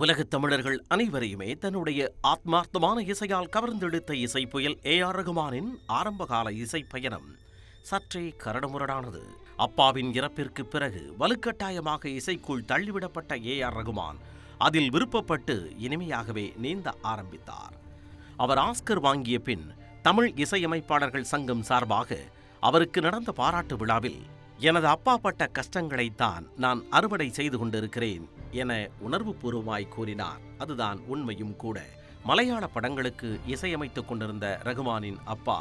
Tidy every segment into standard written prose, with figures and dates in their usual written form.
உலகத் தமிழர்கள் அனைவரையுமே தன்னுடைய ஆத்மார்த்தமான இசையால் கவர்ந்தெடுத்த இசை புயல் ஏ.ஆர். ரகுமானின் ஆரம்பகால இசை பயணம் சற்றே கரடுமுரடானது. அப்பாவின் இறப்பிற்கு பிறகு வலுக்கட்டாயமாக இசைக்குள் தள்ளிவிடப்பட்ட ஏ.ஆர். ரகுமான் அதில் விருப்பப்பட்டு இனிமையாகவே நீந்த ஆரம்பித்தார். அவர் ஆஸ்கர் வாங்கிய பின் தமிழ் இசையமைப்பாளர்கள் சங்கம் சார்பாக அவருக்கு நடந்த பாராட்டு விழாவில், எனது அப்பா பட்ட கஷ்டங்களைத்தான் நான் அறுவடை செய்து கொண்டிருக்கிறேன் என உணர்வுபூர்வமாய் கூறினார். அதுதான் உண்மையும் கூட. மலையாள படங்களுக்கு இசையமைத்துக் கொண்டிருந்த ரகுமானின் அப்பா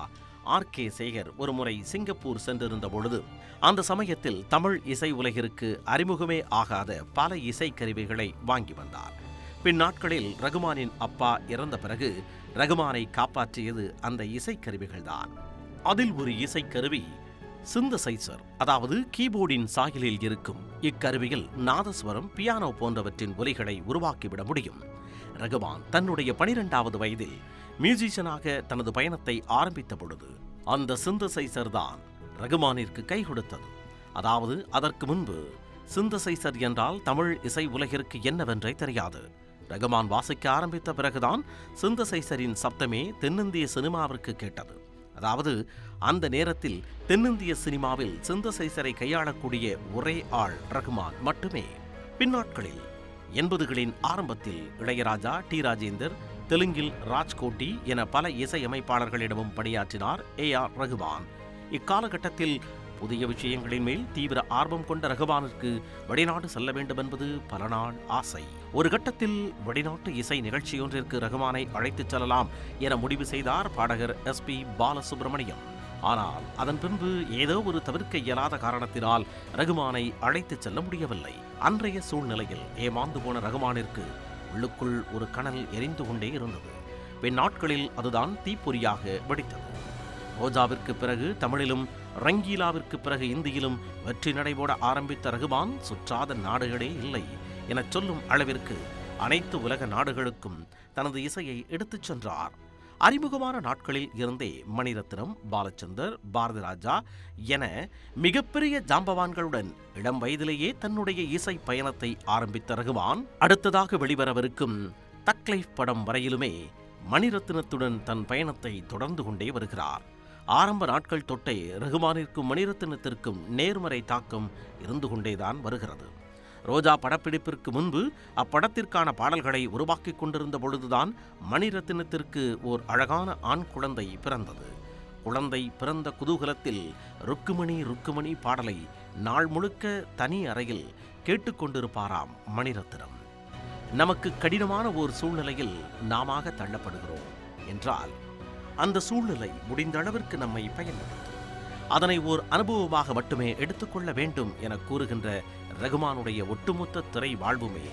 ஆர்.கே. சேகர் ஒருமுறை சிங்கப்பூர் சென்றிருந்த பொழுது அந்த சமயத்தில் தமிழ் இசை உலகிற்கு அறிமுகமே ஆகாத பல இசைக்கருவிகளை வாங்கி வந்தார். பின் நாட்களில் ரகுமானின் அப்பா இறந்த பிறகு ரகுமானை காப்பாற்றியது அந்த இசைக்கருவிகள்தான். அதில் ஒரு இசைக்கருவி சிந்தசைசர், அதாவது கீபோர்டின் சாயலில் இருக்கும் இக்கருவியில் நாதஸ்வரம், பியானோ போன்றவற்றின் ஒலிகளை உருவாக்கிவிட முடியும். ரகுமான் தன்னுடைய 12வது வயதில் மியூசிஷியனாக தனது பயணத்தை ஆரம்பித்த பொழுது அந்த சிந்தசைசர் தான் ரகுமானிற்கு கை கொடுத்தது. அதாவது அதற்கு முன்பு சிந்தசைசர் என்றால் தமிழ் இசை உலகிற்கு என்னவென்றே தெரியாது. ரகுமான் வாசிக்க ஆரம்பித்த பிறகுதான் சிந்தசைசரின் சப்தமே தென்னிந்திய சினிமாவிற்கு கேட்டது. அதாவது அந்த நேரத்தில் தென்னிந்திய சினிமாவில் சிந்தசைசரை கையாளக்கூடிய ஒரே ஆள் ரகுமான் மட்டுமே. பின்னாட்களில் 80களின் ஆரம்பத்தில் இளையராஜா, டி. ராஜேந்தர், தெலுங்கில் ராஜ்கோட்டி என பல இசையமைப்பாளர்களிடமும் பணியாற்றினார் ஏ.ஆர். ரகுமான். இக்காலகட்டத்தில் புதிய விஷயங்களின் மேல் தீவிர ஆர்வம் கொண்ட ரகுமானுக்கு வெளிநாடு செல்ல வேண்டும் என்பது பல நாள் ஆசை. ஒரு கட்டத்தில் வெளிநாட்டு இசை நிகழ்ச்சியொன்றிற்கு ரகுமானை அழைத்துச் செல்லலாம் என முடிவு செய்தார் பாடகர் எஸ்.பி. பாலசுப்ரமணியம். ஆனால் அதன் பின்பு ஏதோ ஒரு தவிர்க்க இயலாத காரணத்தினால் ரகுமானை அழைத்துச் செல்ல முடியவில்லை. அன்றைய சூழ்நிலையில் ஏமாந்து போன ரகுமானிற்கு உள்ளுக்குள் ஒரு கனல் எரிந்து கொண்டே இருந்தது. பின் நாட்களில் அதுதான் தீப்பொறியாக வெடித்தது. ரோஜாவிற்கு பிறகு தமிழிலும், ரங்கீலாவிற்கு பிறகு இந்தியிலும் வெற்றி நடைபோட ஆரம்பித்த ரகுமான் சுற்றாத நாடுகளே இல்லை என சொல்லும் அளவிற்கு அனைத்து உலக நாடுகளுக்கும் தனது இசையை எடுத்துச் சென்றார். அறிமுகமான நாட்களில் இருந்தே மணிரத்னம், பாலச்சந்தர், பாரதிராஜா என மிகப்பெரிய ஜாம்பவான்களுடன் இளம் வயதிலேயே தன்னுடைய இசை பயணத்தை ஆரம்பித்த ரகுமான் அடுத்ததாக வெளிவரவிருக்கும் தக் லைஃப் படம் வரையிலுமே மணிரத்னத்துடன் தன் பயணத்தை தொடர்ந்து கொண்டே வருகிறார். ஆரம்ப நாட்கள் தொட்டே ரகுமானிற்கும் மணிரத்னத்திற்கும் நேர்மறை தாக்கம் இருந்து கொண்டேதான் வருகிறது. ரோஜா படப்பிடிப்பிற்கு முன்பு அப்படத்திற்கான பாடல்களை உருவாக்கி கொண்டிருந்த பொழுதுதான் மணிரத்னத்திற்கு ஓர் அழகான ஆண் குழந்தை பிறந்தது. குழந்தை பிறந்த குதூகலத்தில் ருக்குமணி ருக்குமணி பாடலை நாள் முழுக்க தனி அறையில் கேட்டுக்கொண்டிருப்பாராம் மணிரத்னம். நமக்கு கடினமான ஓர் சூழ்நிலையில் நாமாக தள்ளப்படுகிறோம் என்றால் அந்த சூழ்நிலை முடிந்த அளவிற்கு நம்மை பயன்படுத்தும். அதனை ஓர் அனுபவமாக மட்டுமே எடுத்துக்கொள்ள வேண்டும் என கூறுகின்ற ரகுமானுடைய ஒட்டுமொத்த திரை வாழ்வுமே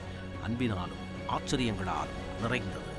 அன்பினாலும் ஆச்சரியங்களாலும் நிறைந்தது.